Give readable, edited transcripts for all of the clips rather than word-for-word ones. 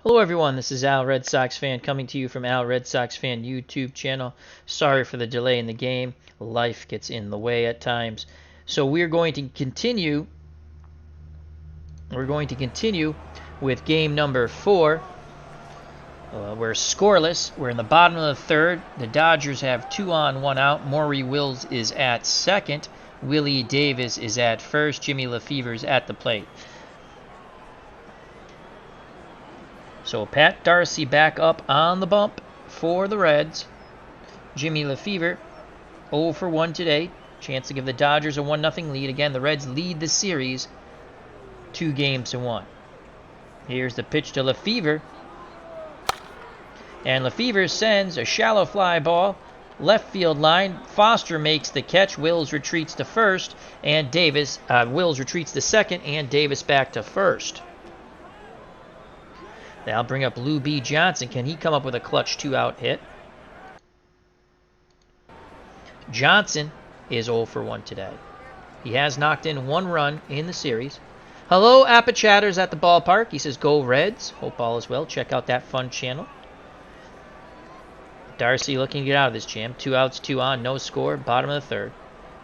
Hello everyone, this is Al Red Sox Fan coming to you from Al Red Sox Fan YouTube channel. Sorry for the delay in the game. Life gets in the way at times. So we're going to continue with game number 4. We're scoreless. We're in the bottom of the third. The Dodgers have 2 on, 1 out. Maury Wills is at second. Willie Davis is at first. Jimmy Lefevre's at the plate. So Pat Darcy back up on the bump for the Reds. Jimmy Lefevre 0 for 1 today. Chance to give the Dodgers a 1-0 lead. Again, the Reds lead the series 2-1. Here's the pitch to Lefevre. And Lefevre sends a shallow fly ball. Left field line. Foster makes the catch. Wills retreats to first. And Wills retreats to second. And Davis back to first. Now bring up Lou B. Johnson. Can he come up with a clutch 2-out hit? Johnson is 0 for 1 today. He has knocked in 1 run in the series. Hello, Appachatters at the ballpark. He says, go Reds. Hope all is well. Check out that fun channel. Darcy looking to get out of this jam. 2 outs, 2 on, no score. Bottom of the third.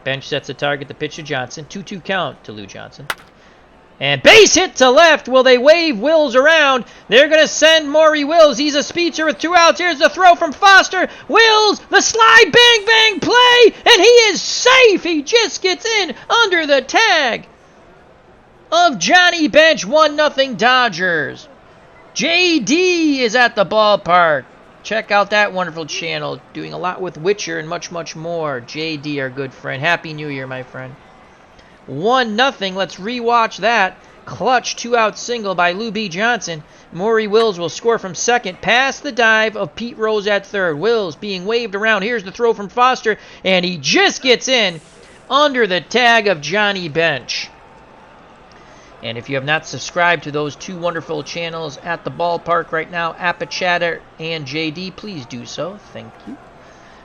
Bench sets the target. The pitch to Johnson. 2-2 count to Lou Johnson. And base hit to left. Will they wave Wills around? They're going to send Maury Wills. He's a speedster with 2 outs. Here's the throw from Foster. Wills, the slide, bang, bang, play. And he is safe. He just gets in under the tag of Johnny Bench. 1-0 Dodgers. JD is at the ballpark. Check out that wonderful channel. Doing a lot with Witcher and much, much more. JD, our good friend. Happy New Year, my friend. 1-0. Let's rewatch that. Clutch 2-out single by Lou B. Johnson. Maury Wills will score from second. Past the dive of Pete Rose at third. Wills being waved around. Here's the throw from Foster. And he just gets in under the tag of Johnny Bench. And if you have not subscribed to those 2 wonderful channels at the ballpark right now, Appachatter and JD, please do so. Thank you.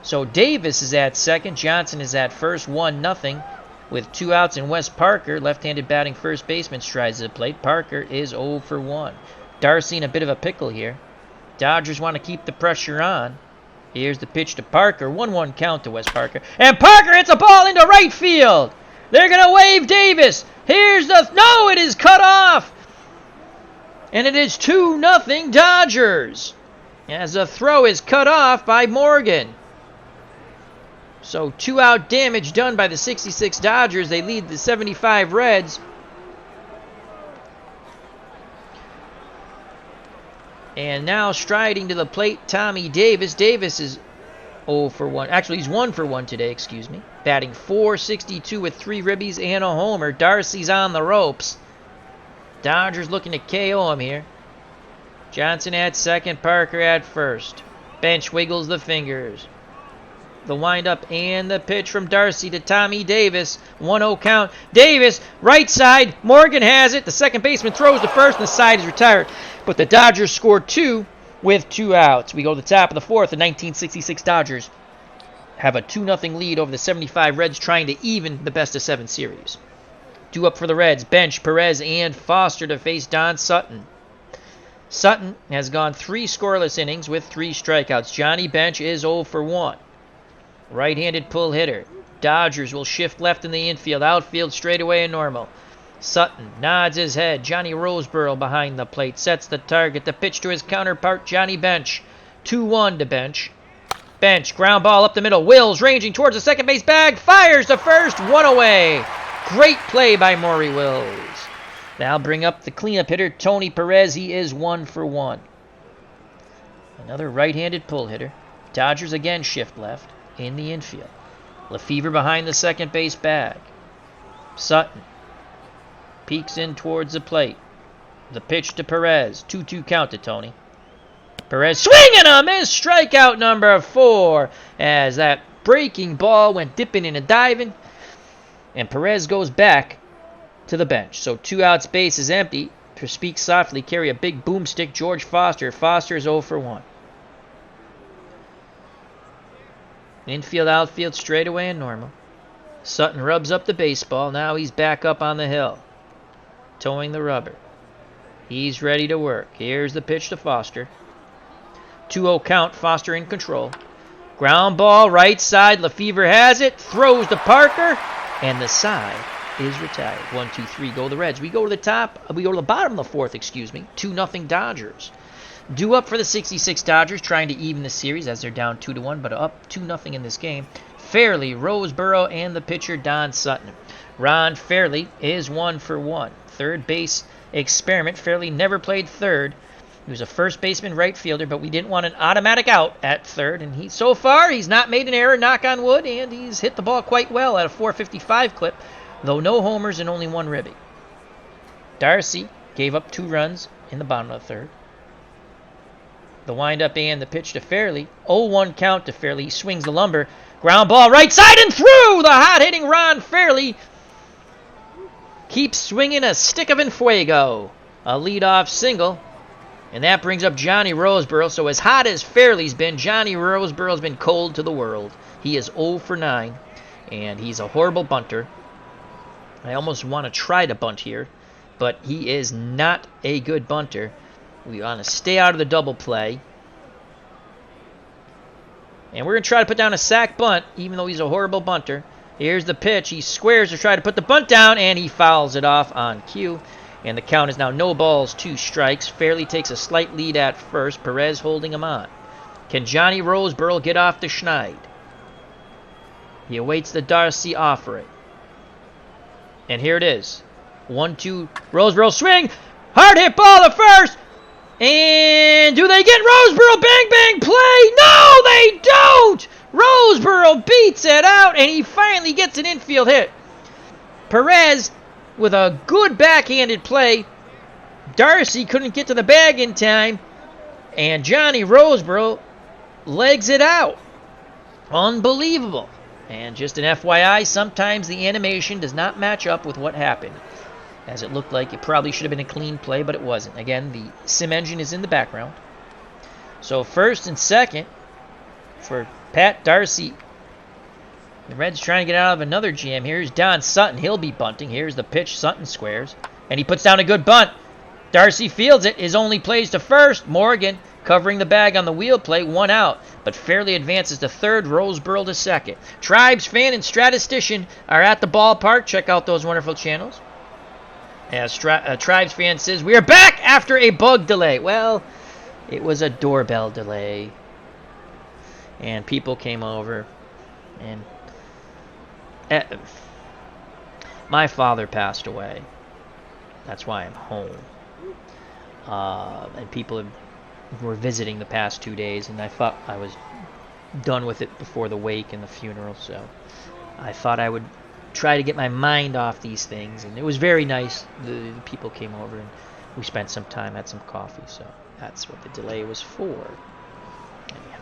So Davis is at second. Johnson is at first. 1-0. With 2 outs and Wes Parker, left-handed batting first baseman, strides to the plate. Parker is 0 for 1. Darcy in a bit of a pickle here. Dodgers want to keep the pressure on. Here's the pitch to Parker. 1-1 count to Wes Parker. And Parker hits a ball into right field. They're going to wave Davis. Here's the... No, it is cut off. And it is 2-0 Dodgers. As the throw is cut off by Morgan. So 2-out damage done by the 66 Dodgers. They lead the 75 Reds. And now striding to the plate, Tommy Davis. Davis is 0 for 1. Actually, he's 1 for 1 today, excuse me. Batting .462 with 3 ribbies and a homer. Darcy's on the ropes. Dodgers looking to KO him here. Johnson at second, Parker at first. Bench wiggles the fingers. The windup and the pitch from Darcy to Tommy Davis. 1-0 count. Davis, right side. Morgan has it. The second baseman throws to first, and the side is retired. But the Dodgers score 2 with 2 outs. We go to the top of the fourth. The 1966 Dodgers have a 2-0 lead over the 75 Reds, trying to even the best-of-7 series. Due up for the Reds, Bench, Perez, and Foster to face Don Sutton. Sutton has gone 3 scoreless innings with 3 strikeouts. Johnny Bench is 0 for 1. Right-handed pull hitter. Dodgers will shift left in the infield. Outfield straightaway and normal. Sutton nods his head. Johnny Roseboro behind the plate. Sets the target. The pitch to his counterpart, Johnny Bench. 2-1 to Bench. Bench, ground ball up the middle. Wills ranging towards the second base bag. Fires to first. 1 away. Great play by Maury Wills. Now bring up the cleanup hitter, Tony Perez. He is 1 for 1. Another right-handed pull hitter. Dodgers again shift left in the infield. Lefevre behind the second base bag. Sutton peeks in towards the plate. The pitch to Perez. 2-2 count to Tony. Perez swinging a miss. Strikeout number 4. As that breaking ball went dipping and diving. And Perez goes back to the bench. So 2 outs, base is empty. To speak softly, carry a big boomstick, George Foster. Foster is 0 for 1. Infield, outfield, straightaway and normal. Sutton rubs up the baseball. Now he's back up on the hill, towing the rubber. He's ready to work. Here's the pitch to Foster. 2-0 count. Foster in control. Ground ball, right side. Lefevre has it. Throws to Parker. And the side is retired. 1-2-3. Go the Reds. We go to the top. We go to the bottom of the fourth, 2-0 Dodgers. Due up for the 66 Dodgers, trying to even the series as they're down 2-1, but up 2-0 in this game. Fairley, Roseboro, and the pitcher Don Sutton. Ron Fairley is 1 for 1. Third base experiment. Fairley never played third. He was a first baseman, right fielder, but we didn't want an automatic out at third. And so far, he's not made an error, knock on wood, and he's hit the ball quite well at a 455 clip, though no homers and only 1 ribby. Darcy gave up 2 runs in the bottom of the third. The windup and the pitch to Fairley. 0-1 count to Fairley. He swings the lumber. Ground ball right side and through! The hot-hitting Ron Fairley keeps swinging a stick of enfuego. A leadoff single. And that brings up Johnny Roseboro. So as hot as Fairley's been, Johnny Roseboro's been cold to the world. He is 0 for 9. And he's a horrible bunter. I almost want to try to bunt here. But he is not a good bunter. We want to stay out of the double play. And we're going to try to put down a sack bunt, even though he's a horrible bunter. Here's the pitch. He squares to try to put the bunt down, and he fouls it off on cue. And the count is now no balls, 2 strikes. Fairley takes a slight lead at first. Perez holding him on. Can Johnny Roseboro get off the schneid? He awaits the Darcy offering. And here it is. 1-2. Roseboro swing. Hard hit ball to first. And do they get Roseboro? Bang, bang, play. No, they don't. Roseboro beats it out, and he finally gets an infield hit. Perez with a good backhanded play. Darcy couldn't get to the bag in time, and Johnny Roseboro legs it out. Unbelievable. And just an FYI, sometimes the animation does not match up with what happened, as it looked like it probably should have been a clean play, but it wasn't. Again, the sim engine is in the background. So first and second for Pat Darcy. The Reds trying to get out of another jam. Here's Don Sutton. He'll be bunting. Here's the pitch. Sutton squares. And he puts down a good bunt. Darcy fields it. His only plays to first. Morgan covering the bag on the wheel play. 1 out. But Fairley advances to third. Roseboro to second. Tribes fan and statistician are at the ballpark. Check out those wonderful channels. As Tribes fan says, we are back after a bug delay. Well, it was a doorbell delay. And people came over. And my father passed away. That's why I'm home. And people were visiting the past 2 days. And I thought I was done with it before the wake and the funeral. So I thought I would try to get my mind off these things, and it was very nice. The people came over and we spent some time, had some coffee, so that's what the delay was for. Anyhow.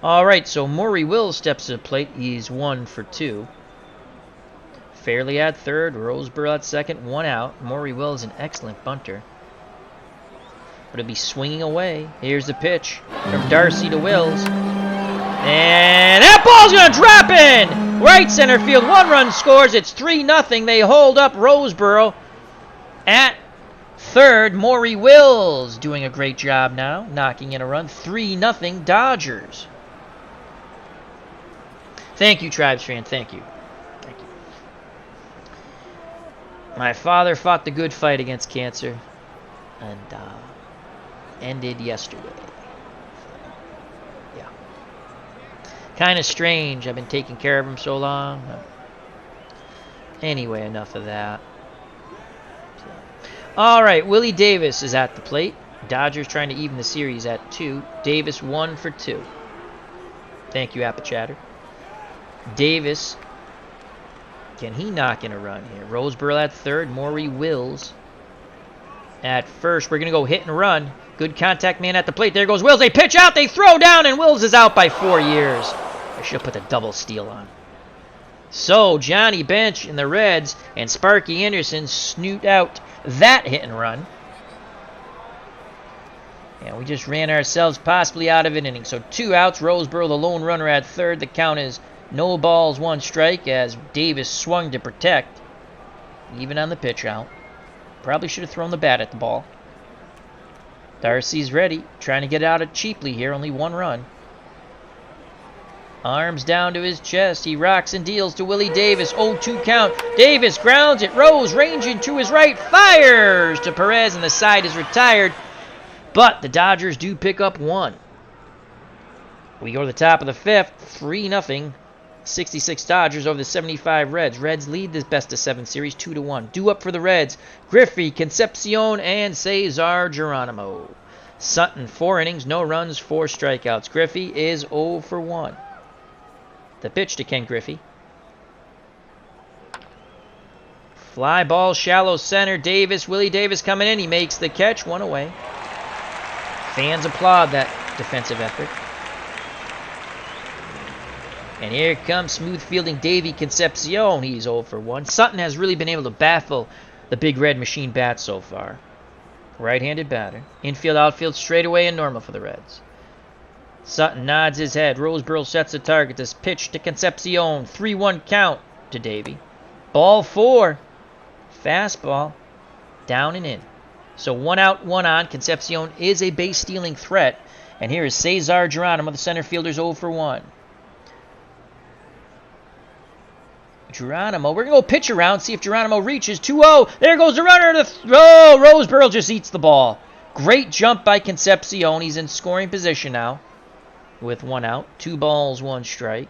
Alright, so Maury Wills steps to the plate. He's 1 for 2. Fairley at third, Roseboro at second, 1 out. Maury Wills an excellent bunter, but he'll be swinging away. Here's the pitch from Darcy to Wills. And that ball's going to drop in! Right center field, 1 run scores. It's 3-0. They hold up Roseboro at third. Maury Wills doing a great job now, knocking in a run. 3-0 Dodgers. Thank you, Tribes fan. Thank you. Thank you. My father fought the good fight against cancer and ended yesterday. Kind of strange. I've been taking care of him so long. Anyway, enough of that. All right, Willie Davis is at the plate. Dodgers trying to even the series at 2. Davis 1 for 2. Thank you, Apple Chatter. Davis, can he knock in a run here? Roseboro at third. Maury Wills at first. We're going to go hit and run. Good contact man at the plate. There goes Wills. They pitch out. They throw down, and Wills is out by 4 years. I should have put the double steal on. So, Johnny Bench and the Reds and Sparky Anderson snoot out that hit and run. And we just ran ourselves possibly out of an inning. So 2 outs. Roseboro, the lone runner at third. The count is no balls, 1 strike as Davis swung to protect, even on the pitch out. Probably should have thrown the bat at the ball. Darcy's ready. Trying to get out of cheaply here. Only 1 run. Arms down to his chest. He rocks and deals to Willie Davis. 0-2 count. Davis grounds it. Rose ranging to his right. Fires to Perez, and the side is retired. But the Dodgers do pick up 1. We go to the top of the 5th. 3-0. 66 Dodgers over the 75 Reds. Reds lead this best-of-7 series 2-1. Due up for the Reds. Griffey, Concepcion, and Cesar Geronimo. Sutton, 4 innings, no runs, 4 strikeouts. Griffey is 0 for 1. The pitch to Ken Griffey. Fly ball, shallow center. Davis, Willie Davis coming in. He makes the catch, 1 away. Fans applaud that defensive effort. And here comes smooth fielding Davey Concepcion. He's 0 for 1. Sutton has really been able to baffle the Big Red Machine bat so far. Right-handed batter. Infield, outfield, straightaway and normal for the Reds. Sutton nods his head. Roseboro sets the target. This pitch to Concepcion. 3-1 count to Davey. Ball 4. Fastball. Down and in. So 1 out, 1 on. Concepcion is a base-stealing threat. And here is Cesar Geronimo, the center fielder's 0 for 1. Geronimo, we're going to go pitch around, see if Geronimo reaches. 2-0. There goes the runner. Roseboro just eats the ball. Great jump by Concepcion. He's in scoring position now with 1 out. 2 balls, 1 strike.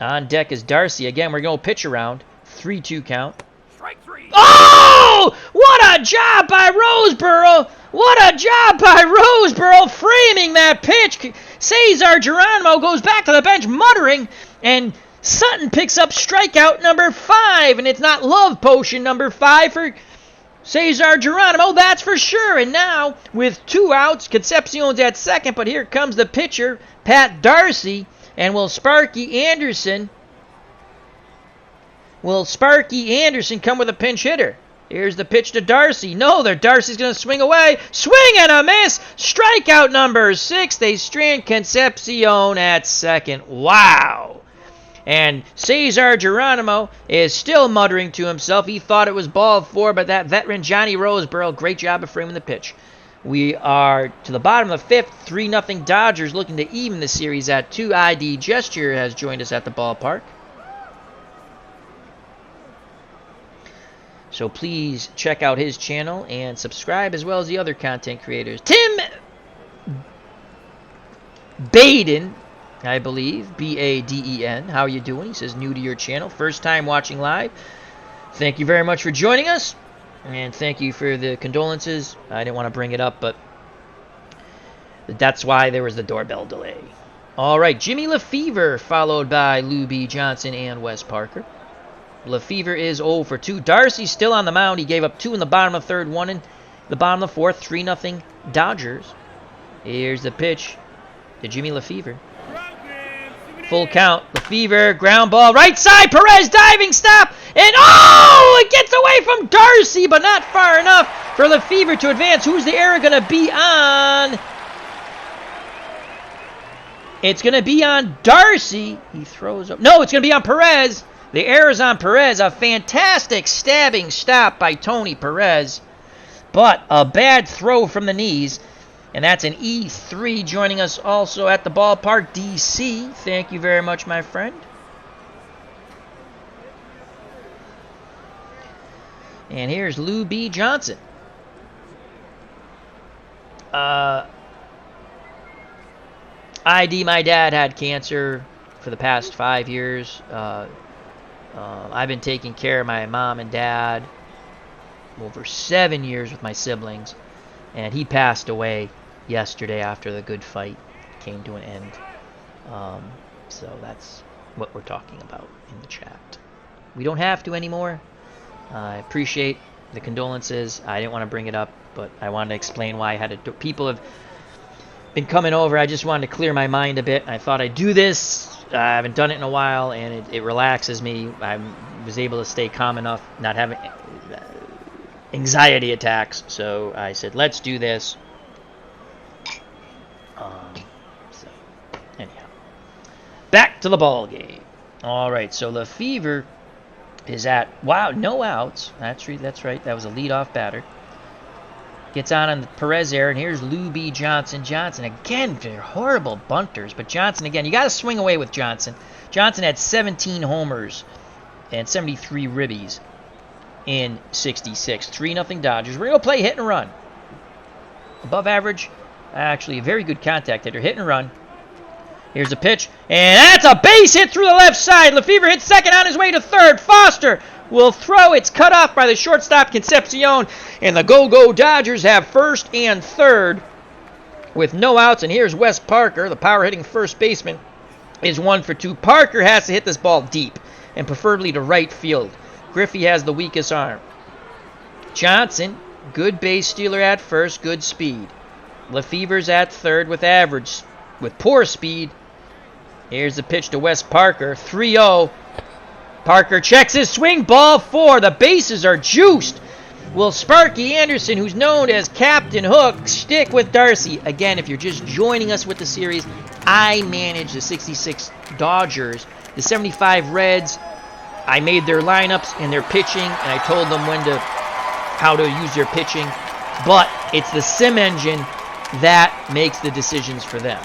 On deck is Darcy. Again, we're going to pitch around. 3-2 count. Strike 3. Oh! What a job by Roseboro! What a job by Roseboro framing that pitch. Cesar Geronimo goes back to the bench muttering, and Sutton picks up strikeout number 5, and it's not love potion number 5 for Cesar Geronimo, that's for sure. And now, with 2 outs, Concepcion's at second, but here comes the pitcher, Pat Darcy, and will Sparky Anderson come with a pinch hitter? Here's the pitch to Darcy. No, Darcy's going to swing away. Swing and a miss. Strikeout number 6. They strand Concepcion at second. Wow. And Cesar Geronimo is still muttering to himself. He thought it was ball 4, but that veteran Johnny Roseboro, great job of framing the pitch. We are to the bottom of the 5th, 3-0 Dodgers looking to even the series at 2. ID Gesture has joined us at the ballpark. So please check out his channel and subscribe, as well as the other content creators. Tim Baden, I believe, B-A-D-E-N. How are you doing? He says, new to your channel. First time watching live. Thank you very much for joining us. And thank you for the condolences. I didn't want to bring it up, but that's why there was the doorbell delay. All right, Jimmy Lefevre, followed by Lou B. Johnson and Wes Parker. Lefevre is 0 for 2. Darcy still on the mound. He gave up 2 in the bottom of the 3rd, 1 in the bottom of the 4th. 3-0 Dodgers. Here's the pitch to Jimmy Lefevre. Full count. Lefevre, ground ball, right side. Perez diving stop, and it gets away from Darcy, but not far enough for Lefevre to advance. Who's the error going to be on? It's going to be on Darcy. He throws up. No, it's going to be on Perez. The error's on Perez. A fantastic stabbing stop by Tony Perez, but a bad throw from the knees. And that's an E3 joining us also at the ballpark. DC, thank you very much, my friend. And here's Lou B. Johnson. ID, my dad had cancer for the past 5 years. I've been taking care of my mom and dad over 7 years with my siblings. And he passed away yesterday after the good fight came to an end. So that's what we're talking about in the chat. We don't have to anymore. I appreciate the condolences. I didn't want to bring it up, but I wanted to explain why I had to. People have been coming over. I just wanted to clear my mind a bit. I thought I'd do this. I haven't done it in a while, and it relaxes me. I was able to stay calm enough, not having anxiety attacks, so I said, let's do this. So, anyhow. Back to the ball game. All right, so Lefevre is at, wow, no outs. That's right. That was a leadoff batter. Gets on the Perez error, and here's Lou B. Johnson. Johnson, again, they're horrible bunters, but Johnson, again, you got to swing away with Johnson. Johnson had 17 homers and 73 ribbies in 66. 3-0 Dodgers. We're going to play hit and run. Above average, actually a very good contact hitter. Hit and run. Here's a pitch, and that's a base hit through the left side. Lefevre hits second on his way to third. Foster will throw. It's cut off by the shortstop, Concepcion, and the Go-Go Dodgers have first and third with no outs. And here's Wes Parker, the power-hitting first baseman, is 1 for 2. Parker has to hit this ball deep, and preferably to right field. Griffey has the weakest arm. Johnson, good base stealer at first, good speed. Lefevre's at third with poor speed. Here's the pitch to Wes Parker, 3-0. Parker checks his swing, ball 4. The bases are juiced. Will Sparky Anderson, who's known as Captain Hook, stick with Darcy? Again, if you're just joining us with the series, I manage the 66 Dodgers. The 75 Reds, I made their lineups and their pitching, and I told them how to use their pitching. But it's the sim engine that makes the decisions for them.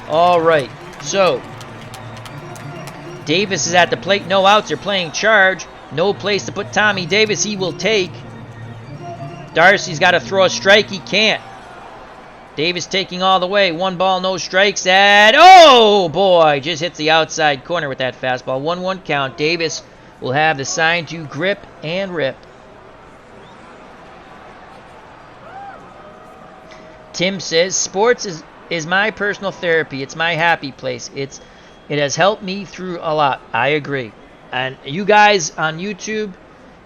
All right, so Davis is at the plate. No outs. They're playing charge. No place to put Tommy Davis. He will take. Darcy's got to throw a strike. He can't. Davis taking all the way. 1 ball, no strikes. And, oh, boy, just hits the outside corner with that fastball. 1-1 count. Davis will have the sign to grip and rip. Tim says, sports is my personal therapy. It's my happy place. It has helped me through a lot. I agree. And you guys on YouTube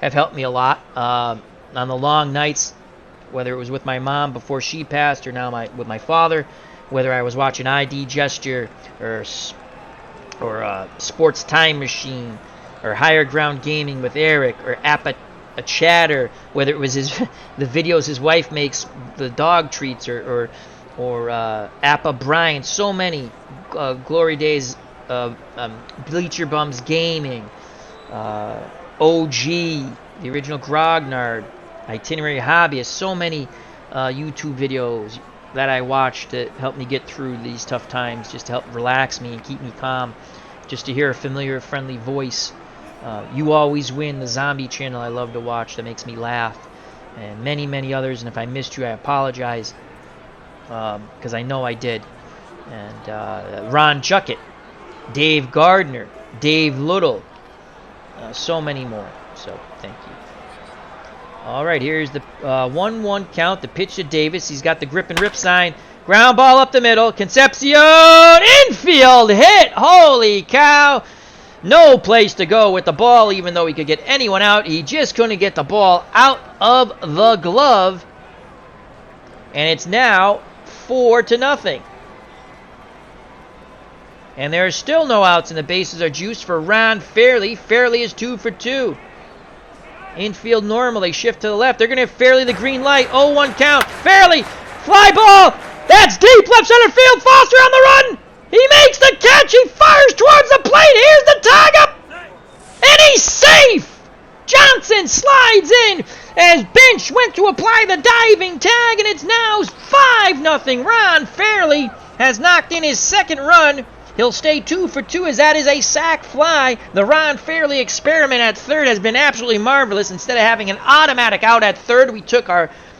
have helped me a lot. On the long nights, whether it was with my mom before she passed or now with my father, whether I was watching ID Gesture or Sports Time Machine or Higher Ground Gaming with Eric or Appa Chatter, whether it was the videos his wife makes, the dog treats, or Appa Bryant, so many Glory Days, Bleacher Bums Gaming, OG, the original Grognard, Itinerary Hobbyist, so many YouTube videos that I watch to help me get through these tough times, just to help relax me and keep me calm, just to hear a familiar, friendly voice. You Always Win, the zombie channel I love to watch that makes me laugh, and many, many others. And if I missed you, I apologize, because I know I did. And Ron Chuckett, Dave Gardner, Dave Little, so many more. So thank you. All right, here's the 1-1 count. The pitch to Davis. He's got the grip and rip sign. Ground ball up the middle. Concepcion, infield hit. Holy cow. No place to go with the ball, even though he could get anyone out. He just couldn't get the ball out of the glove. And it's now 4-0. And there are still no outs, and the bases are juiced for Ron Fairley. Fairley is 2 for 2. Infield normal. They shift to the left. They're going to have Fairley the green light. 0-1 count. Fairley, fly ball. That's deep left center field. Foster on the run. He makes the catch. He fires towards the plate. Here's the tag up. And he's safe. Johnson slides in as Bench went to apply the diving tag, and it's now 5-0. Ron Fairley has knocked in his second run. He'll stay 2 for 2 as that is a sac fly. The Ron Fairley experiment at third has been absolutely marvelous. Instead of having an automatic out at third, we took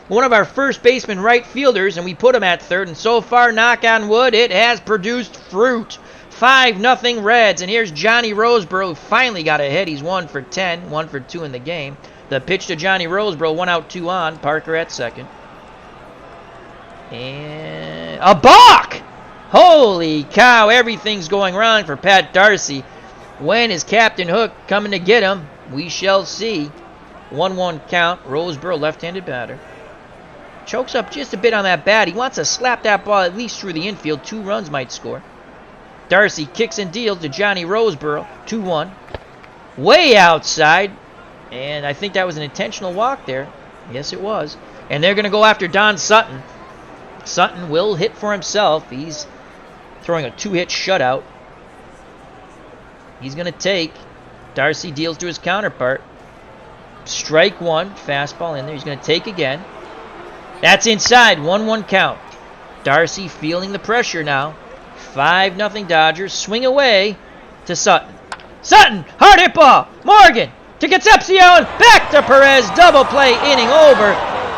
one of our first baseman right fielders and we put him at third. And so far, knock on wood, it has produced fruit. 5-0 Reds. And here's Johnny Roseboro, who finally got a hit. He's 1 for 10, 1 for 2 in the game. The pitch to Johnny Roseboro, 1 out, 2 on. Parker at second. And a balk! Holy cow, everything's going wrong for Pat Darcy. When is Captain Hook coming to get him? We shall see. 1-1 count. Roseboro, left-handed batter. Chokes up just a bit on that bat. He wants to slap that ball at least through the infield. 2 runs might score. Darcy kicks and deals to Johnny Roseboro. 2-1. Way outside. And I think that was an intentional walk there. Yes, it was. And they're going to go after Don Sutton. Sutton will hit for himself. He's throwing a 2-hit shutout. He's going to take Darcy deals to his counterpart. Strike one. Fastball in there. He's going to take again. That's inside. 1-1 count. Darcy feeling the pressure now. 5-0 Dodgers. Swing away to Sutton. Sutton! Hard hit ball. Morgan to Concepcion. Back to Perez. Double play. Inning over.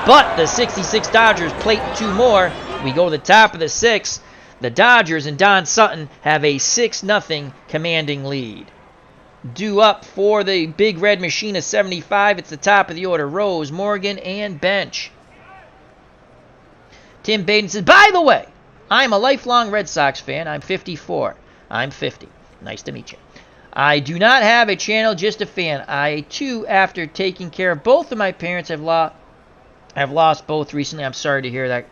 But the 66 Dodgers plate 2 more. We go to the top of the 6th. The Dodgers and Don Sutton have a 6-0 commanding lead. Due up for the Big Red Machine of 75. It's the top of the order. Rose, Morgan, and Bench. Tim Baden says, by the way, I'm a lifelong Red Sox fan. I'm 54. I'm 50. Nice to meet you. I do not have a channel, just a fan. I, too, after taking care of both of my parents, have lost both recently. I'm sorry to hear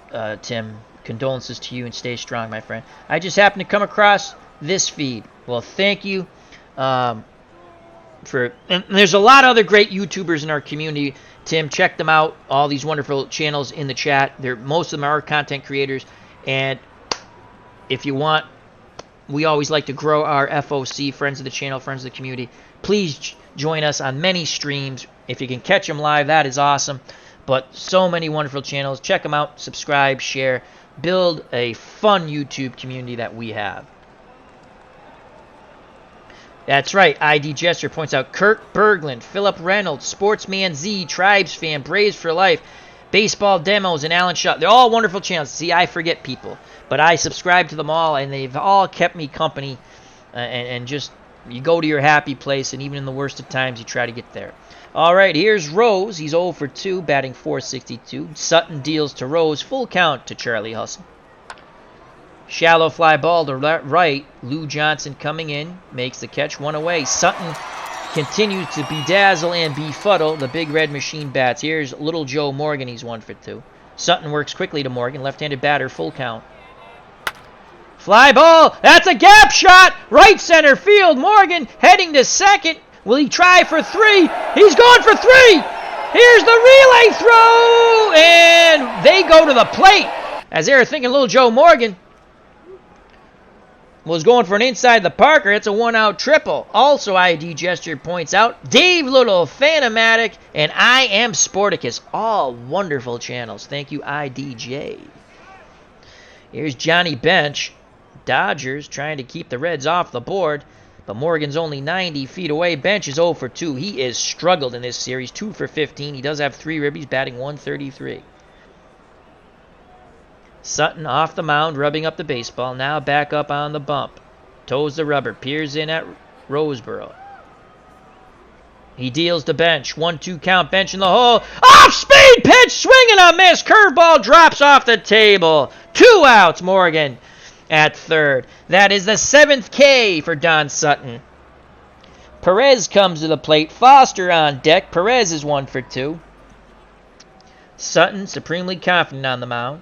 that, Tim. Condolences to you and stay strong, my friend. I just happened to come across this feed. Well, thank you. And there's a lot of other great YouTubers in our community. Tim, check them out. All these wonderful channels in the chat. Most of them are content creators. And if you want, we always like to grow our FOC, Friends of the Channel, Friends of the Community. Please join us on many streams. If you can catch them live, that is awesome. But so many wonderful channels. Check them out. Subscribe, share. Build a fun YouTube community that we have. That's right. ID Jester points out Kirk Berglund, Philip Reynolds, Sportsman Z, Tribes Fan, Braves for Life, Baseball Demos, and Alan Shaw. They're all wonderful channels. See, I forget people. But I subscribe to them all, and they've all kept me company. And just, you go to your happy place, and even in the worst of times, you try to get there. All right, here's Rose. He's 0 for 2, batting .462. Sutton deals to Rose. Full count to Charlie Hustle. Shallow fly ball to right. Lou Johnson coming in. Makes the catch. 1 away. Sutton continues to bedazzle and befuddle the Big Red Machine bats. Here's Little Joe Morgan. He's 1 for 2. Sutton works quickly to Morgan. Left-handed batter. Full count. Fly ball. That's a gap shot. Right center field. Morgan heading to second. Will he try for 3? He's going for 3. Here's the relay throw. And they go to the plate. As they were thinking Little Joe Morgan was going for an inside the Parker. It's a 1-out triple. Also, ID Gesture points out Dave Little, Phantomatic, and I Am Sporticus. All wonderful channels. Thank you, IDJ. Here's Johnny Bench. Dodgers trying to keep the Reds off the board, but Morgan's only 90 feet away. Bench is 0 for 2. He is struggled in this series. 2 for 15. He does have 3 ribbies, batting .133. Sutton off the mound, rubbing up the baseball. Now back up on the bump. Toes the rubber. Peers in at Roseboro. He deals to Bench. 1-2 count. Bench in the hole. Off-speed pitch. Swing and a miss. Curveball drops off the table. 2 outs. Morgan at third. That is the 7th K for Don Sutton. Perez comes to the plate. Foster on deck. Perez is 1 for 2. Sutton supremely confident on the mound.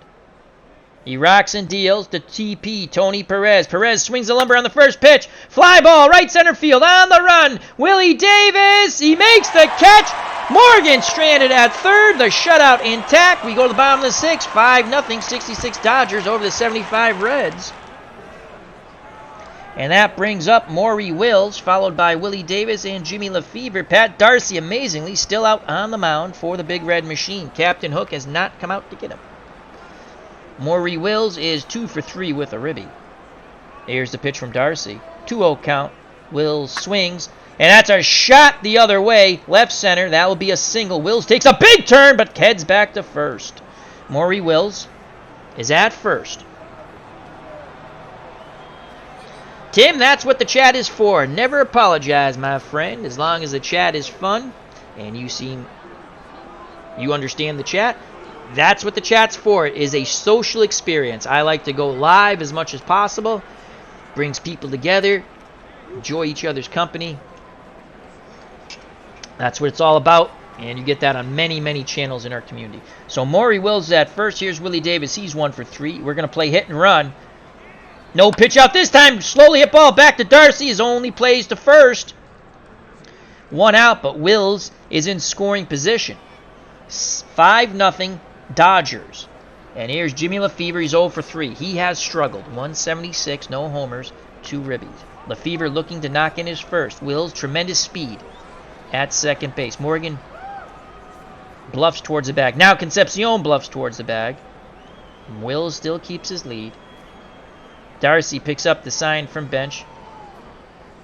He rocks and deals to TP, Tony Perez. Perez swings the lumber on the first pitch. Fly ball, right center field, on the run. Willie Davis, he makes the catch. Morgan stranded at third. The shutout intact. We go to the bottom of the 6th. 5-0, 66 Dodgers over the 75 Reds. And that brings up Maury Wills, followed by Willie Davis and Jimmy Lefebvre. Pat Darcy, amazingly, still out on the mound for the Big Red Machine. Captain Hook has not come out to get him. Maury Wills is 2 for 3 with a ribby. Here's the pitch from Darcy. 2-0 count. Wills swings. And that's a shot the other way. Left center. That will be a single. Wills takes a big turn, but heads back to first. Maury Wills is at first. Tim, that's what the chat is for. Never apologize, my friend. As long as the chat is fun and you understand the chat. That's what the chat's for. It is a social experience. I like to go live as much as possible. Brings people together. Enjoy each other's company. That's what it's all about. And you get that on many, many channels in our community. So Maury Wills is at first. Here's Willie Davis. He's 1 for 3. We're going to play hit and run. No pitch out this time. Slowly hit ball back to Darcy. His only plays to first. 1 out, but Wills is in scoring position. 5-0. Dodgers. And here's Jimmy Lefebvre. He's 0 for 3. He has struggled. 176, no homers, 2 ribbies. Lefevre looking to knock in his first. Wills, tremendous speed at second base. Morgan bluffs towards the bag. Now Concepcion bluffs towards the bag. Wills still keeps his lead. Darcy picks up the sign from bench.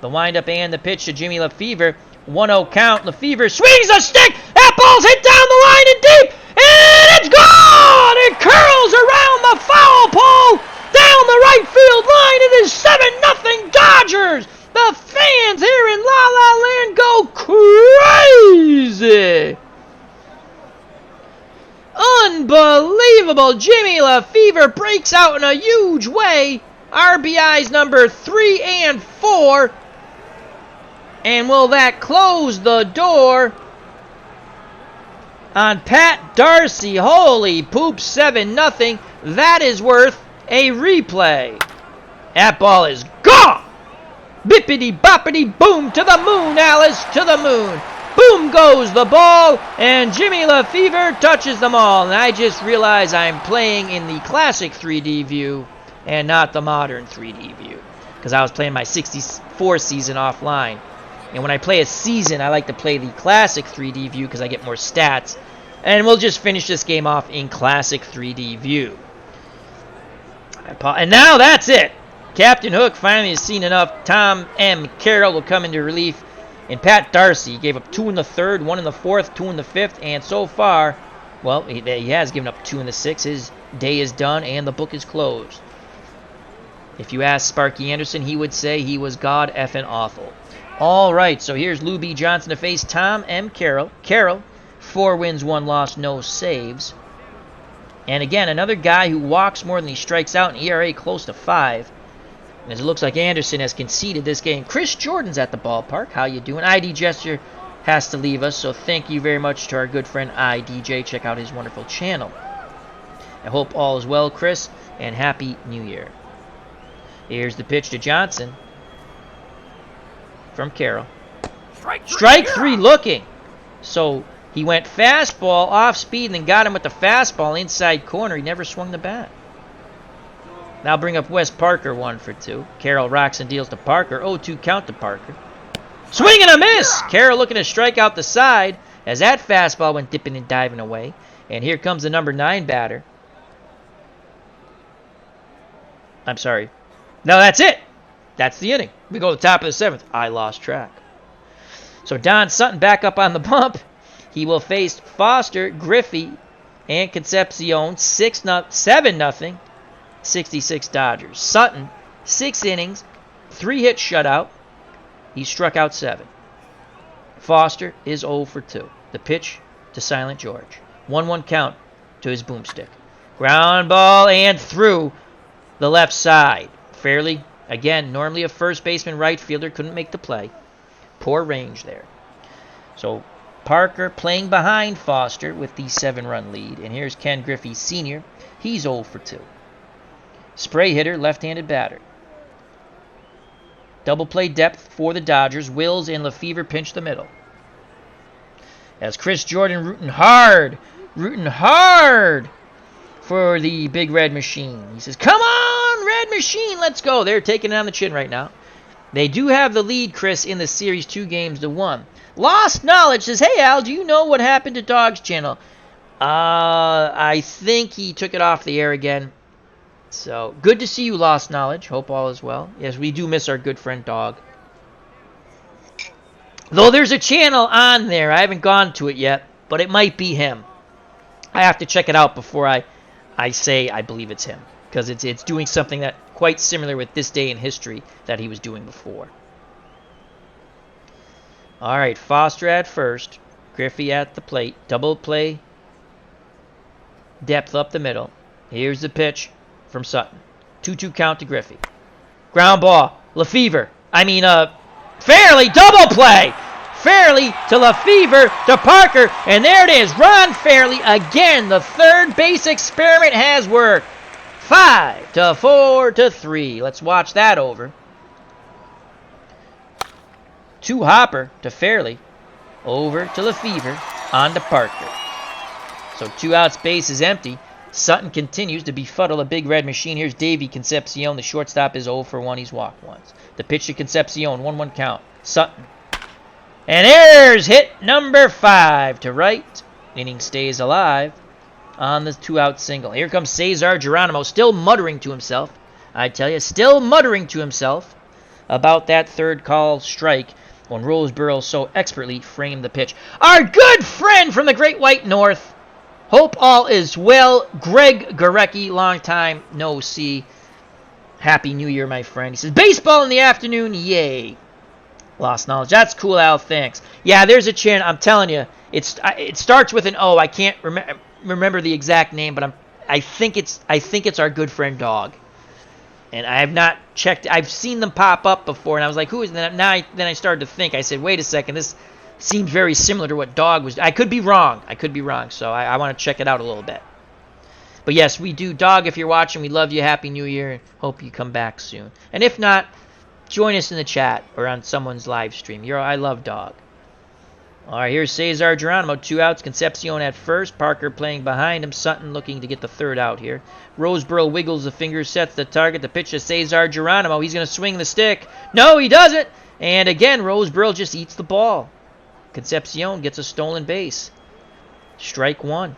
The windup and the pitch to Jimmy Lefevre. 1-0 count. Lefevre swings a stick. That ball's hit down the line and deep. And it's gone! It curls around the foul pole. Down the right field line. It is 7-0 Dodgers. The fans here in La La Land go crazy. Unbelievable. Jimmy Lefevre breaks out in a huge way. RBIs number 3 and 4. And will that close the door on Pat Darcy? Holy poop, 7-0. That is worth a replay. That ball is gone. Bippity boppity boom, to the moon, Alice, to the moon. Boom goes the ball, and Jimmy Lefevre touches them all. And I just realized I'm playing in the classic 3D view and not the modern 3D view, because I was playing my 64 season offline. And when I play a season, I like to play the classic 3D view because I get more stats. And we'll just finish this game off in classic 3D view. And now that's it. Captain Hook finally has seen enough. Tom M. Carroll will come into relief. And Pat Darcy gave up 2 in the third, 1 in the fourth, 2 in the fifth. And so far, well, he has given up 2 in the sixth. His day is done and the book is closed. If you ask Sparky Anderson, he would say he was god effing awful. All right, so here's Lou B. Johnson to face Tom M. Carroll. Carroll, 4 wins, 1 loss, no saves. And again, another guy who walks more than he strikes out, an ERA close to 5. And as it looks like Anderson has conceded this game. Chris Jordan's at the ballpark. How you doing? ID Gesture has to leave us, so thank you very much to our good friend IDJ. Check out his wonderful channel. I hope all is well, Chris, and Happy New Year. Here's the pitch to Johnson from Carroll. Strike 3 looking. So he went fastball off speed and then got him with the fastball inside corner. He never swung the bat. Now bring up Wes Parker, 1 for 2. Carroll rocks and deals to Parker. 0-2 count to Parker. Swing and a miss. Carroll looking to strike out the side as that fastball went dipping and diving away. And here comes the number 9 batter. I'm sorry. No, that's it. That's the inning. We go to the top of the 7th. I lost track. So Don Sutton back up on the bump. He will face Foster, Griffey, and Concepcion. 7-0. 66 Dodgers. Sutton, 6 innings, 3-hit shutout. He struck out 7. Foster is 0 for 2. The pitch to Silent George. 1-1 count to his boomstick. Ground ball and through the left side. Fairly, again, normally a first baseman, right fielder, couldn't make the play. Poor range there. So Parker playing behind Foster with the 7-run lead. And here's Ken Griffey Sr. He's 0 for 2. Spray hitter, left-handed batter. Double play depth for the Dodgers. Wills and Lefevre pinch the middle. As Chris Jordan rooting hard for the Big Red Machine. He says, come on, Red Machine, let's go. They're taking it on the chin right now. They do have the lead, Chris, in the series 2-1. Lost Knowledge says, hey, Al, do you know what happened to Dog's channel? I think he took it off the air again. So, good to see you, Lost Knowledge. Hope all is well. Yes, we do miss our good friend Dog. Though there's a channel on there. I haven't gone to it yet, but it might be him. I have to check it out before I say I believe it's him. Because it's doing something that quite similar with this day in history that he was doing before. All right, Foster at first. Griffey at the plate. Double play. Depth up the middle. Here's the pitch from Sutton. 2-2 count to Griffey. Ground ball. Lefevre. Fairly. Double play. Fairly to Lefevre to Parker. And there it is. Ron Fairly again. The third base experiment has worked. 5-4-3. Let's watch that over. 2 Hopper to Fairly. Over to Lefevre. On to Parker. So 2 outs, base is empty. Sutton continues to befuddle a big red machine. Here's Davey Concepcion. The shortstop is 0 for 1. He's walked once. The pitch to Concepcion. 1-1 count. Sutton. And there's hit number 5 to right. Inning stays alive on the 2-out single. Here comes Cesar Geronimo, still muttering to himself. I tell you, still muttering to himself about that third call strike when Roseboro so expertly framed the pitch. Our good friend from the Great White North. Hope all is well. Greg Gorecki, long time no see. Happy New Year, my friend. He says, baseball in the afternoon, yay. Lost knowledge. That's cool, Al, thanks. Yeah, there's a chant. I'm telling you, it starts with an O. I can't remember the exact name, but I think it's our good friend Dog. And I have not checked. I've seen them pop up before, and I was like, who is that? Then I started to think. I said, wait a second, this seems very similar to what Dog was. I could be wrong. So I want to check it out a little bit. But yes, we do. Dog, if you're watching, we love you. Happy New Year, and hope you come back soon. And if not, join us in the chat or on someone's live stream. I love Dog. All right, here's Cesar Geronimo. 2 outs. Concepcion at first. Parker playing behind him. Sutton looking to get the third out here. Roseboro wiggles the fingers, sets the target. The pitch to Cesar Geronimo. He's going to swing the stick. No, he doesn't. And again, Roseboro just eats the ball. Concepcion gets a stolen base. Strike 1.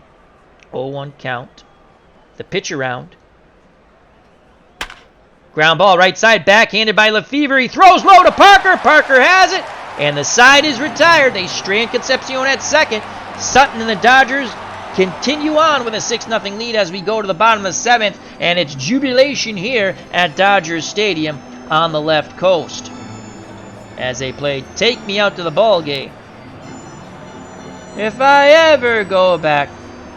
0-1 count. The pitch around. Ground ball right side, backhanded by Lefevre. He throws low to Parker. Parker has it. And the side is retired. They strand Concepcion at second. Sutton and the Dodgers continue on with a 6-0 lead as we go to the bottom of the 7th. And it's jubilation here at Dodgers Stadium on the left coast as they play Take Me Out to the Ball Game. If I ever go back,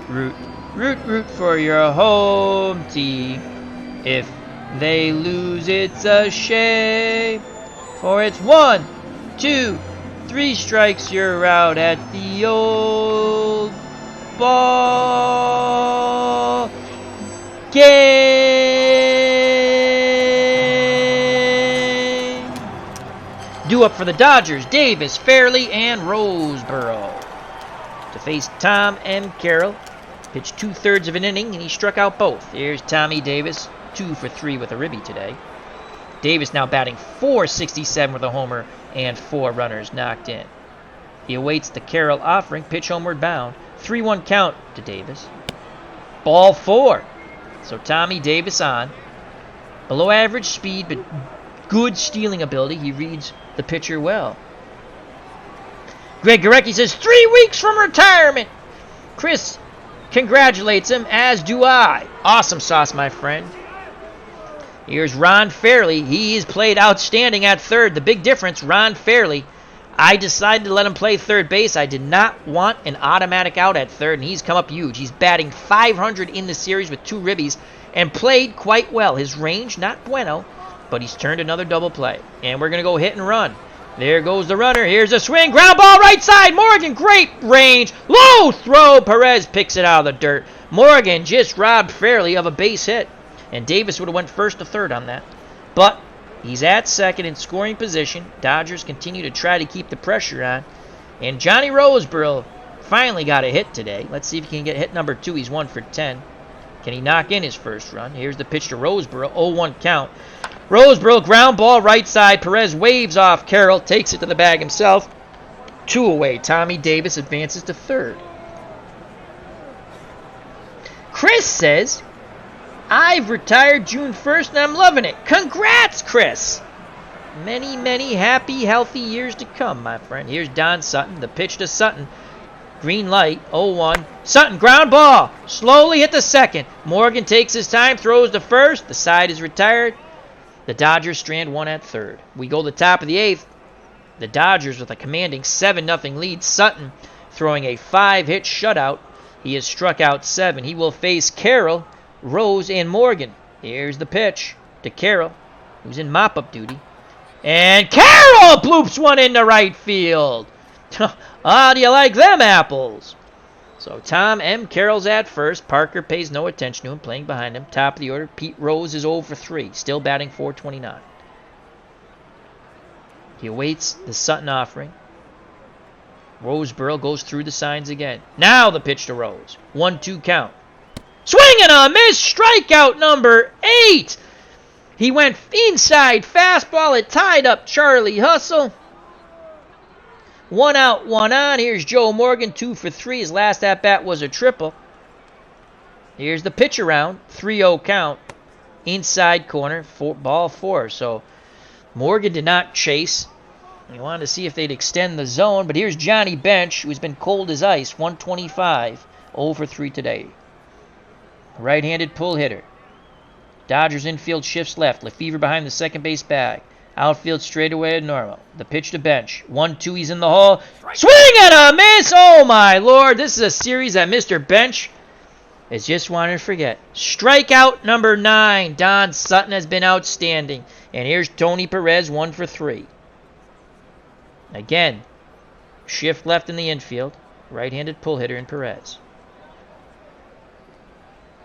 root, root, root for your home team. If they lose, it's a shame. For it's 1, 2, 3 strikes, you're out at the old ball game. Due up for the Dodgers, Davis, Fairley, and Roseboro. To face Tom M. Carroll. Pitched 2/3 of an inning, and he struck out both. Here's Tommy Davis, 2 for 3 with a ribby today. Davis now batting .467 with a homer and 4 runners knocked in. He awaits the Carroll offering, pitch homeward bound. 3-1 count to Davis. Ball 4. So Tommy Davis on. Below average speed, but good stealing ability. He reads the pitcher well. Greg Gorecki says, 3 weeks from retirement. Chris congratulates him, as do I. Awesome sauce, my friend. Here's Ron Fairley. He has played outstanding at third. The big difference, Ron Fairley, I decided to let him play third base. I did not want an automatic out at third, and he's come up huge. He's batting .500 in the series with 2 ribbies and played quite well. His range, not bueno, but he's turned another double play. And we're going to go hit and run. There goes the runner. Here's a swing. Ground ball right side. Morgan, great range. Low throw. Perez picks it out of the dirt. Morgan just robbed Fairley of a base hit. And Davis would have went first to third on that. But he's at second in scoring position. Dodgers continue to try to keep the pressure on. And Johnny Roseboro finally got a hit today. Let's see if he can get hit number 2. He's 1 for 10. Can he knock in his first run? Here's the pitch to Roseboro. 0-1 count. Roseboro, ground ball right side. Perez waves off Carroll. Takes it to the bag himself. 2 away. Tommy Davis advances to third. Chris says, I've retired June 1st and I'm loving it. Congrats, Chris. Many, many happy, healthy years to come, my friend. Here's Don Sutton. The pitch to Sutton. Green light, 0-1. Sutton, ground ball. Slowly hit the second. Morgan takes his time, throws to first. The side is retired. The Dodgers strand 1 at third. We go to the top of the 8th. The Dodgers with a commanding 7-0 lead. Sutton throwing a 5-hit shutout. He has struck out 7. He will face Carroll, Rose, and Morgan. Here's the pitch to Carroll, who's in mop-up duty. And Carroll bloops one into right field. How do you like them apples? So Tom M. Carroll's at first. Parker pays no attention to him, playing behind him. Top of the order, Pete Rose is 0 for 3, still batting .429. He awaits the Sutton offering. Roseboro goes through the signs again. Now the pitch to Rose. 1-2 count. Swing and a miss. Strikeout number 8. He went inside fastball. It tied up Charlie Hustle. 1 out, 1 on. Here's Joe Morgan, 2 for 3. His last at-bat was a triple. Here's the pitch around. 3-0 count. Inside corner. Ball 4. So Morgan did not chase. He wanted to see if they'd extend the zone. But here's Johnny Bench, who's been cold as ice. 125. 0 for 3 today. Right-handed pull hitter. Dodgers infield shifts left. Lefevre behind the second base bag. Outfield straightaway at normal. The pitch to Bench. 1-2, he's in the hole. Swing and a miss! Oh my lord, this is a series that Mr. Bench is just wanting to forget. Strikeout number 9. Don Sutton has been outstanding. And here's Tony Perez, 1 for 3. Again, shift left in the infield. Right-handed pull hitter in Perez.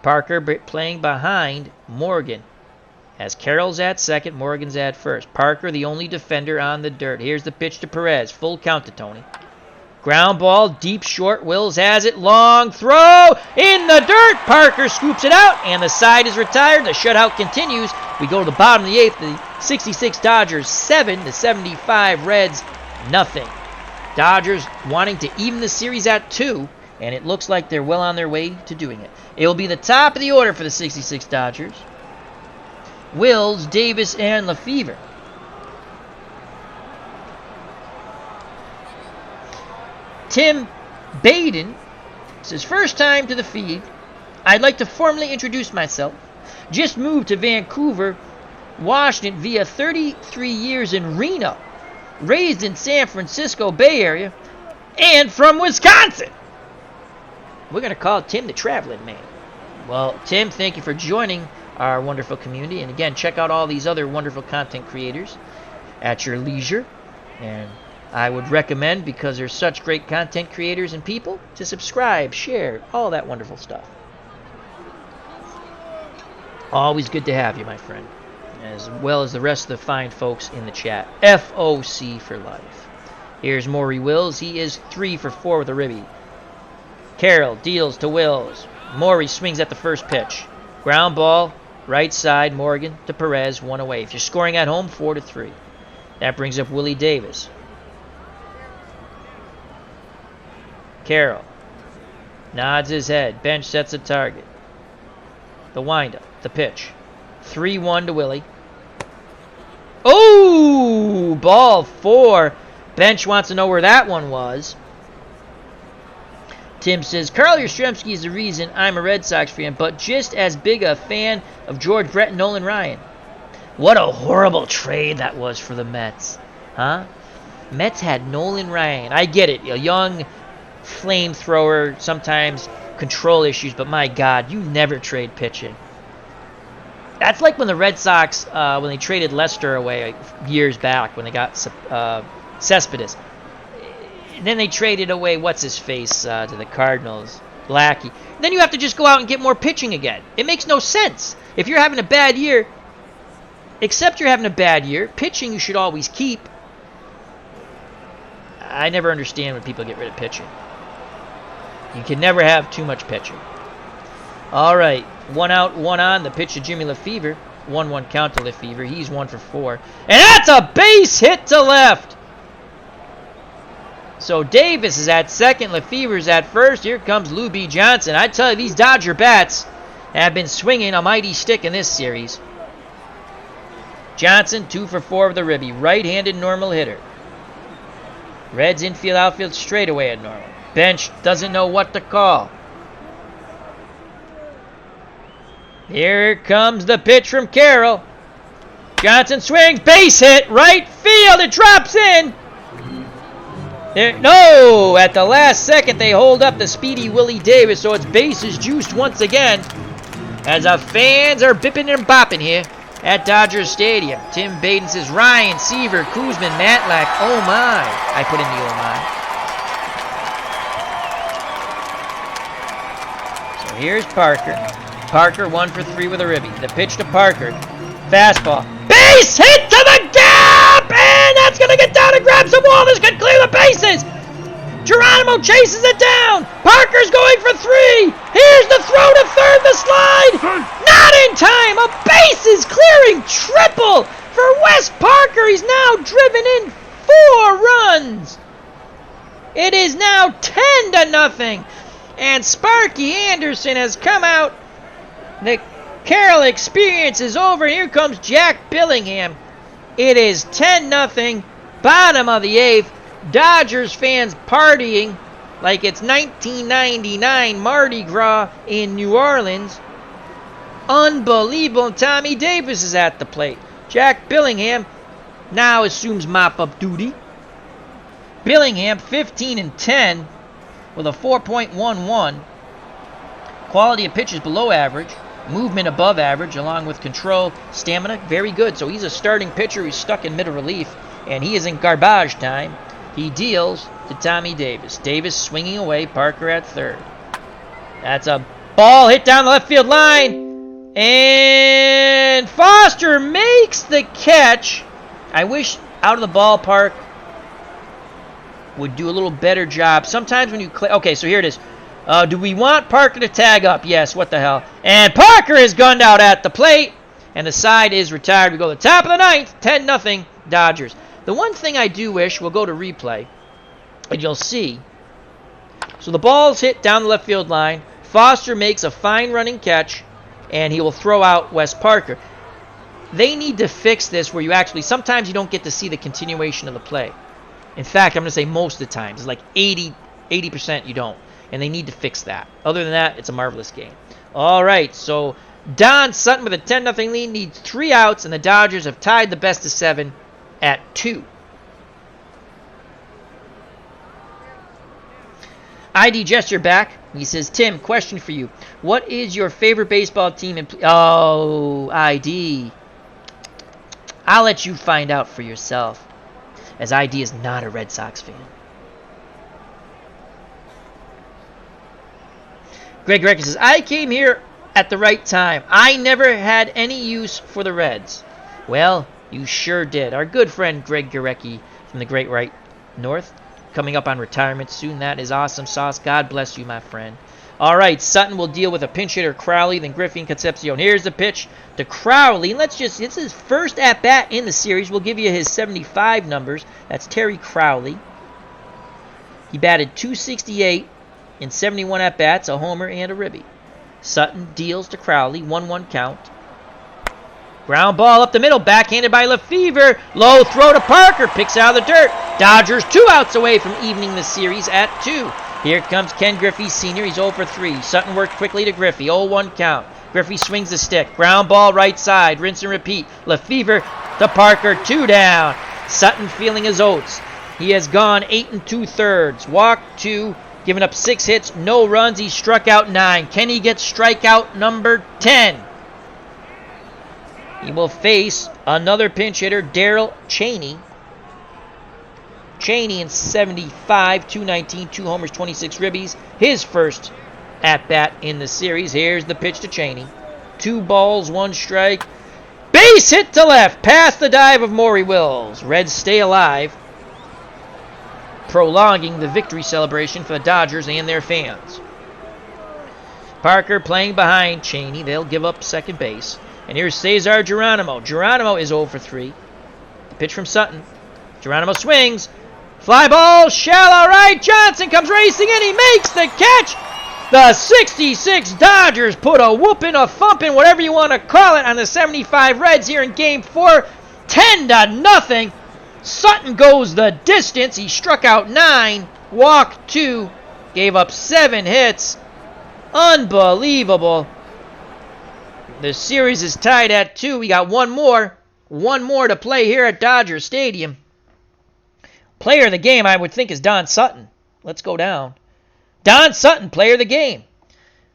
Parker playing behind Morgan. As Carroll's at second, Morgan's at first. Parker, the only defender on the dirt. Here's the pitch to Perez. Full count to Tony. Ground ball, deep short. Wills has it. Long throw in the dirt. Parker scoops it out, and the side is retired. The shutout continues. We go to the bottom of the 8th. The 66 Dodgers 7, the 75 Reds nothing. Dodgers wanting to even the series at 2, and it looks like they're well on their way to doing it. It will be the top of the order for the 66 Dodgers. Wills, Davis, and Lefevre. Tim Baden says, first time to the feed. I'd like to formally introduce myself. Just moved to Vancouver, Washington via 33 years in Reno. Raised in San Francisco Bay Area. And from Wisconsin. We're going to call Tim the traveling man. Well, Tim, thank you for joining our wonderful community. And again, check out all these other wonderful content creators at your leisure. And I would recommend, because there's such great content creators and people, to subscribe, share, all that wonderful stuff. Always good to have you, my friend, as well as the rest of the fine folks in the chat. FOC for life. Here's Maury Wills. He is 3 for 4 with a ribby. Carroll deals to Wills. Maury swings at the first pitch. Ground ball, right side, Morgan to Perez, 1 away. If you're scoring at home, 4-3. That brings up Willie Davis. Carroll nods his head. Bench sets a target. The windup, the pitch. 3-1 to Willie. Oh, ball 4. Bench wants to know where that one was. Tim says, Carl Yastrzemski is the reason I'm a Red Sox fan, but just as big a fan of George Brett and Nolan Ryan. What a horrible trade that was for the Mets. Huh? Mets had Nolan Ryan. I get it. A young flamethrower, sometimes control issues, but my God, you never trade pitching. That's like when the Red Sox, when they traded Lester away years back, when they got Cespedes. And then they traded away what's-his-face to the Cardinals, Lackey. Then you have to just go out and get more pitching again. It makes no sense. If you're having a bad year, except you're having a bad year, pitching you should always keep. I never understand when people get rid of pitching. You can never have too much pitching. All right, 1 out, 1 on. The pitch to Jimmy Lefevre. 1-1 count to Lefevre. He's 1 for 4. And that's a base hit to left. So Davis is at second. Lefevre's at first. Here comes Lou B. Johnson. I tell you, these Dodger bats have been swinging a mighty stick in this series. Johnson, 2 for 4 with a ribby. Right-handed normal hitter. Reds infield, outfield straightaway at normal. Bench doesn't know what to call. Here comes the pitch from Carroll. Johnson swings, base hit, right field, it drops in. No, at the last second they hold up the speedy Willie Davis, so it's bases juiced once again as our fans are bipping and bopping here at Dodger Stadium. Tim Baden says, Ryan, Seaver, Kuzman, Matlack, oh my. I put in the oh my. So here's Parker. Parker 1 for 3 with a ribby. The pitch to Parker. Fastball. Base hit to the gap! And that's going to get down and grab some wall. This could clear the bases. Geronimo chases it down. Parker's going for 3. Here's the throw to third, the slide. Not in time. A bases clearing triple for Wes Parker. He's now driven in 4 runs. It is now 10-0. And Sparky Anderson has come out. The Carroll experience is over. Here comes Jack Billingham. It is 10-0. Bottom of the 8th. Dodgers fans partying like it's 1999 Mardi Gras in New Orleans. Unbelievable. Tommy Davis is at the plate. Jack Billingham now assumes mop-up duty. Billingham 15-10 with a 4.11. Quality of pitches below average. Movement above average, along with control, stamina, very good. So he's a starting pitcher who's stuck in middle relief, and he is in garbage time. He deals to Tommy Davis. Davis swinging away, Parker at third. That's a ball hit down the left field line, and Foster makes the catch. I wish out of the ballpark would do a little better job. Sometimes when you okay, so here it is. Do we want Parker to tag up? Yes, what the hell. And Parker is gunned out at the plate, and the side is retired. We go to the top of the 9th, 10-0 Dodgers. The one thing I do wish, we'll go to replay, and you'll see. So the ball's hit down the left field line. Foster makes a fine running catch, and he will throw out Wes Parker. They need to fix this where you actually, sometimes you don't get to see the continuation of the play. In fact, I'm going to say most of the times. It's like 80% you don't. And they need to fix that. Other than that, it's a marvelous game. All right, so Don Sutton with a 10-0 lead needs 3 outs, and the Dodgers have tied the best of 7 at 2. ID Gesture back. He says, Tim, question for you. What is your favorite baseball team? Oh, ID. I'll let you find out for yourself, as ID is not a Red Sox fan. Greg Recker says, I came here at the right time. I never had any use for the Reds. Well, you sure did. Our good friend Greg Gurecki from the Great White North, coming up on retirement soon. That is awesome sauce. God bless you, my friend. All right, Sutton will deal with a pinch hitter, Crowley, then Griffey and Concepcion. Here's the pitch to Crowley. It's his first at-bat in the series. We'll give you his 75 numbers. That's Terry Crowley. He batted .268 in 71 at-bats, a homer and a ribby. Sutton deals to Crowley, 1-1 count. Ground ball up the middle, backhanded by Lefevre. Low throw to Parker, picks out of the dirt. Dodgers 2 outs away from evening the series at 2. Here comes Ken Griffey Sr. He's 0 for 3. Sutton worked quickly to Griffey, 0-1 count. Griffey swings the stick. Ground ball right side, rinse and repeat. Lefevre to Parker, 2 down. Sutton feeling his oats. He has gone 8 2/3. Walked 2. Given up 6 hits, no runs. He struck out 9. Can he get strikeout number 10? He will face another pinch hitter, Darrell Cheney. Cheney in 75, 219, 2 homers, 26 ribbies. His first at-bat in the series. Here's the pitch to Cheney. 2 balls, 1 strike. Base hit to left, past the dive of Maury Wills. Reds stay alive, prolonging the victory celebration for the Dodgers and their fans. Parker playing behind Cheney. They'll give up second base. And here's Cesar Geronimo. Geronimo is 0 for 3. The pitch from Sutton. Geronimo swings. Fly ball, shallow right. Johnson comes racing in. He makes the catch. The 66 Dodgers put a whooping, a thumping, whatever you want to call it, on the 75 Reds here in Game 4. 10-0. Sutton goes the distance. He struck out 9, walked 2, gave up 7 hits. Unbelievable. The series is tied at 2. We got one more to play here at Dodger Stadium. Player of the game, I would think, is Don Sutton. Let's go down. Don Sutton, player of the game.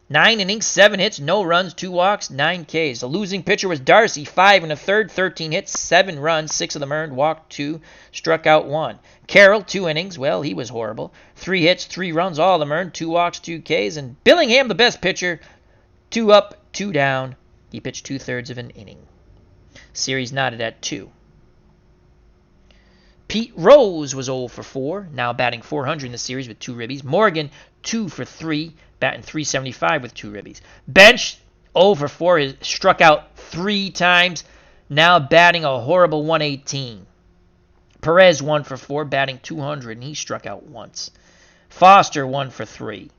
9 innings, 7 hits, no runs, 2 walks, 9 Ks. The losing pitcher was Darcy, 5 1/3, 13 hits, 7 runs, 6 of them earned, walked 2, struck out 1. Carroll, 2 innings, well, he was horrible. 3 hits, 3 runs, all of them earned, 2 walks, 2 Ks. And Billingham, the best pitcher, 2 up, 2 down. He pitched 2/3 of an inning. Series knotted at 2. Pete Rose was 0 for 4, now batting .400 in the series with 2 ribbies. Morgan, 2 for 3, batting .375 with 2 ribbies. Bench, 0 for 4, has struck out 3 times, now batting a horrible .118. Perez, 1 for 4, batting .200, and he struck out once. Foster, 1 for 3.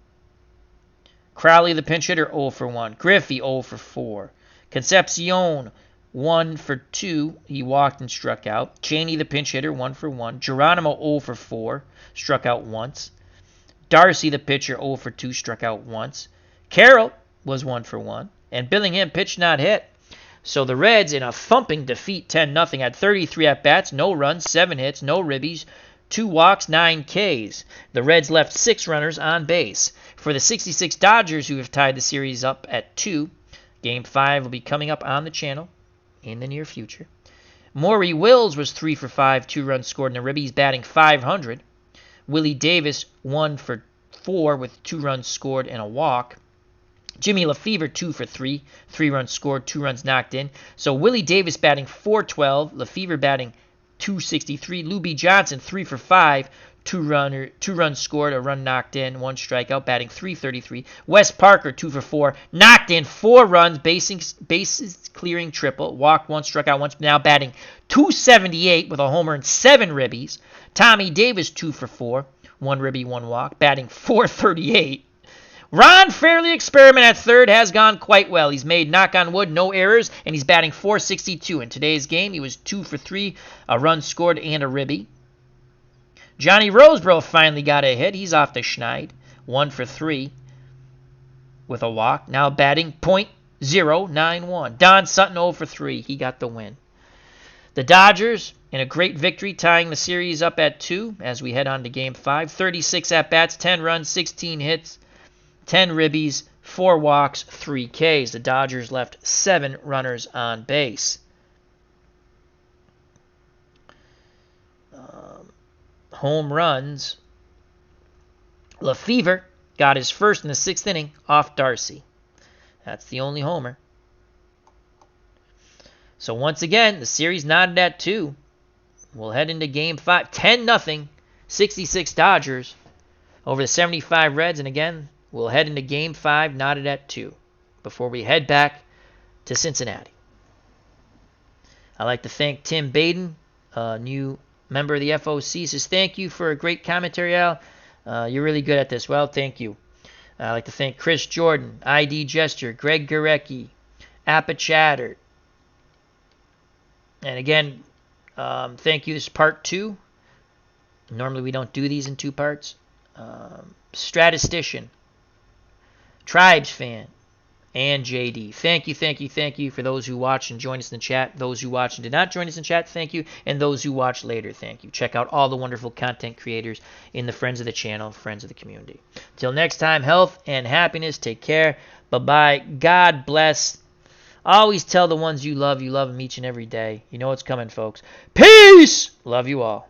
Crowley, the pinch hitter, 0 for 1. Griffey, 0 for 4. Concepcion, 1 for 2. He walked and struck out. Cheney, the pinch hitter, 1 for 1. Geronimo, 0 for 4. Struck out once. Darcy, the pitcher, 0 for 2. Struck out once. Carroll was 1 for 1. And Billingham pitched not hit. So the Reds, in a thumping defeat, 10-0, had 33 at-bats, no runs, 7 hits, no ribbies, 2 walks, 9 Ks. The Reds left 6 runners on base. For the 66 Dodgers, who have tied the series up at 2, Game 5 will be coming up on the channel in the near future. Maury Wills was 3 for 5, 2 runs scored in the ribbies, batting .500. Willie Davis, 1 for 4 with 2 runs scored and a walk. Jimmy Lefevre, 2 for 3, 3 runs scored, 2 runs knocked in. So Willie Davis batting .412, Lefevre batting .263, Lou B. Johnson, 3 for 5, 2 runs scored, a run knocked in, 1 strikeout, batting .333. Wes Parker, 2 for 4, knocked in 4 runs, bases clearing triple, walked 1, struck out once, now batting .278 with a homer and 7 ribbies. Tommy Davis, 2 for 4, 1 ribby, 1 walk, batting .438. Ron Fairley experiment at third has gone quite well. He's made, knock on wood, no errors, and he's batting .462. In today's game, he was 2 for 3, a run scored and a ribby. Johnny Roseborough finally got a hit. He's off the schneid, 1 for 3 with a walk. Now batting .091. Don Sutton 0 for 3. He got the win. The Dodgers, in a great victory, tying the series up at 2 as we head on to Game 5. 36 at-bats, 10 runs, 16 hits, 10 ribbies, 4 walks, 3 Ks. The Dodgers left 7 runners on base. Home runs. Lefevre got his first in the 6th inning off Darcy. That's the only homer. So once again, the series knotted at 2. We'll head into Game 5. 10-0, 66 Dodgers over the 75 Reds. And again, we'll head into Game 5 knotted at 2 before we head back to Cincinnati. I'd like to thank Tim Baden, new member of the FOC. Says, thank you for a great commentary, Al. You're really good at this. Well, thank you. I'd like to thank Chris Jordan, ID Gesture, Greg Gurecki, Appa Chatter. And again, thank you. This is part 2. Normally we don't do these in 2 parts. Statistician, Tribes Fan, and JD. Thank you for those who watch and join us in the chat. Those who watch and did not join us in chat, thank you. And those who watch later, thank you. Check out all the wonderful content creators in the Friends of the Channel, Friends of the Community. Till next time, health and happiness. Take care. Bye-bye. God bless. Always tell the ones you love them each and every day. You know what's coming, folks. Peace! Love you all.